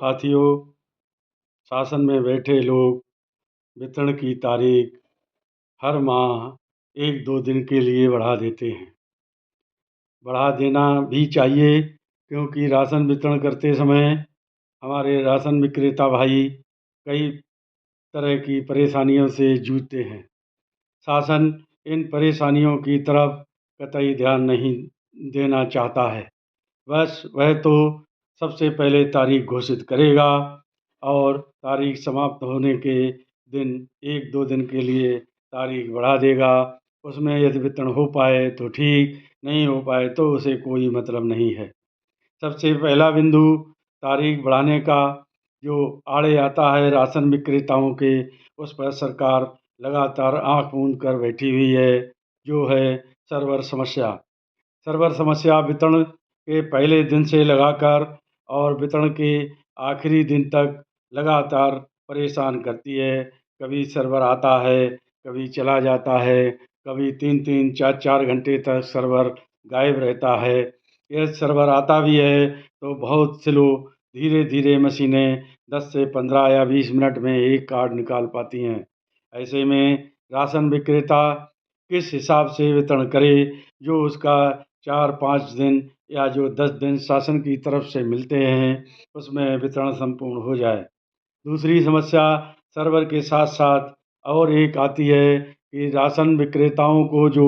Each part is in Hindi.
साथियों, शासन में बैठे लोग वितरण की तारीख हर माह 1-2 दिन के लिए बढ़ा देते हैं। बढ़ा देना भी चाहिए, क्योंकि राशन वितरण करते समय हमारे राशन विक्रेता भाई कई तरह की परेशानियों से जूझते हैं। शासन इन परेशानियों की तरफ कतई ध्यान नहीं देना चाहता है। बस वह तो सबसे पहले तारीख घोषित करेगा और तारीख समाप्त होने के दिन 1-2 दिन के लिए तारीख बढ़ा देगा। उसमें यदि वितरण हो पाए तो ठीक, नहीं हो पाए तो उसे कोई मतलब नहीं है। सबसे पहला बिंदु तारीख बढ़ाने का जो आड़े आता है राशन विक्रेताओं के, उस पर सरकार लगातार आँख मूंद कर बैठी हुई है, जो है सर्वर समस्या। सर्वर समस्या वितरण के पहले दिन से लगाकर और वितरण के आखिरी दिन तक लगातार परेशान करती है। कभी सर्वर आता है, कभी चला जाता है, कभी 3-3, 4-4 घंटे तक सर्वर गायब रहता है। यह सर्वर आता भी है तो बहुत स्लो, धीरे-धीरे मशीनें 10 से 15 या 20 मिनट में एक कार्ड निकाल पाती हैं। ऐसे में राशन विक्रेता किस हिसाब से वितरण करे, जो उसका 4-5 दिन या जो 10 दिन शासन की तरफ से मिलते हैं, उसमें वितरण संपूर्ण हो जाए। दूसरी समस्या सर्वर के साथ-साथ और एक आती है कि राशन विक्रेताओं को जो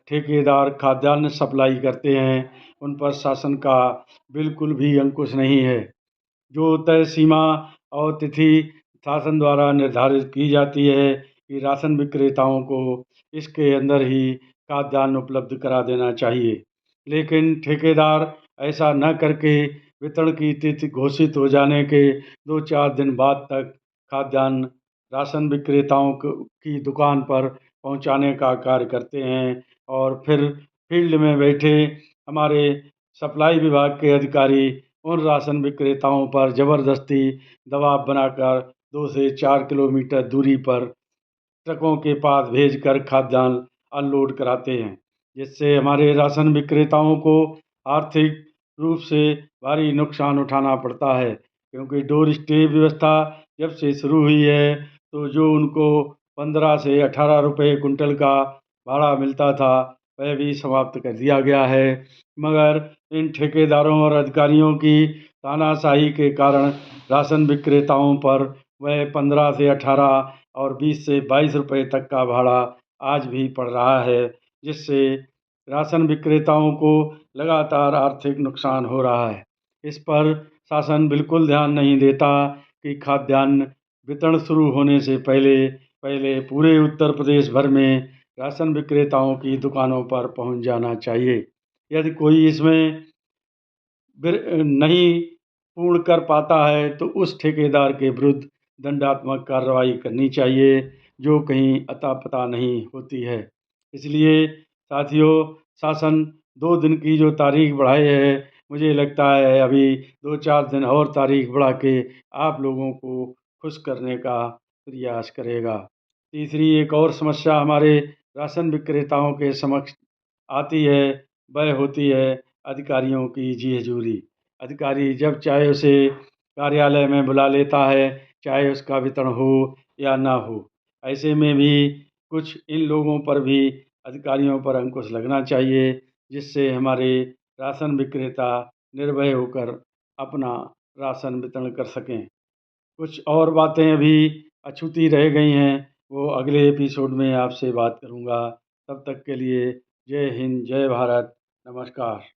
ठेकेदार खाद्यान्न सप्लाई करते हैं, उन पर शासन का बिल्कुल भी अंकुश नहीं है। जो तय सीमा और तिथि शासन द्वारा निर्धारित की जाती है कि राशन विक्रेताओं को इसके अंदर ही खाद्यान्न उपलब्ध करा देना चाहिए। लेकिन ठेकेदार ऐसा न करके वितरण की तिथि घोषित हो जाने के 2-4 दिन बाद तक खाद्यान्न राशन विक्रेताओं की दुकान पर पहुंचाने का कार्य करते हैं और फिर फील्ड में बैठे हमारे सप्लाई विभाग के अधिकारी उन राशन विक्रेताओं पर ज़बरदस्ती दबाव बनाकर 2 से 4 किलोमीटर दूरी पर ट्रकों के पास भेजकर खाद्यान्न अनलोड कराते हैं, जिससे हमारे राशन विक्रेताओं को आर्थिक रूप से भारी नुकसान उठाना पड़ता है। क्योंकि डोर स्टेप व्यवस्था जब से शुरू हुई है, तो जो उनको 15 से 18 रुपये कुंटल का भाड़ा मिलता था, वह भी समाप्त कर दिया गया है। मगर इन ठेकेदारों और अधिकारियों की तानाशाही के कारण राशन विक्रेताओं पर वह 15 से 18 और 20 से 22 रुपये तक का भाड़ा आज भी पड़ रहा है, जिससे राशन विक्रेताओं को लगातार आर्थिक नुकसान हो रहा है। इस पर शासन बिल्कुल ध्यान नहीं देता कि खाद्यान्न वितरण शुरू होने से पहले पहले पूरे उत्तर प्रदेश भर में राशन विक्रेताओं की दुकानों पर पहुंच जाना चाहिए। यदि कोई इसमें नहीं पूर्ण कर पाता है तो उस ठेकेदार के विरुद्ध दंडात्मक कार्रवाई करनी चाहिए, जो कहीं अता-पता नहीं होती है। इसलिए साथियों, शासन 2 दिन की जो तारीख बढ़ाई है, मुझे लगता है अभी 2-4 दिन और तारीख बढ़ा के आप लोगों को खुश करने का प्रयास करेगा। तीसरी एक और समस्या हमारे राशन विक्रेताओं के समक्ष आती है, वह होती है अधिकारियों की जी हजूरी। अधिकारी जब चाहे उसे कार्यालय में बुला लेता है, चाहे उसका वितरण हो या ना हो। ऐसे में भी कुछ इन लोगों पर भी अधिकारियों पर अंकुश लगना चाहिए, जिससे हमारे राशन विक्रेता निर्भय होकर अपना राशन वितरण कर सकें। कुछ और बातें अभी अछूती रह गई हैं, वो अगले एपिसोड में आपसे बात करूँगा। तब तक के लिए जय हिंद, जय भारत, नमस्कार।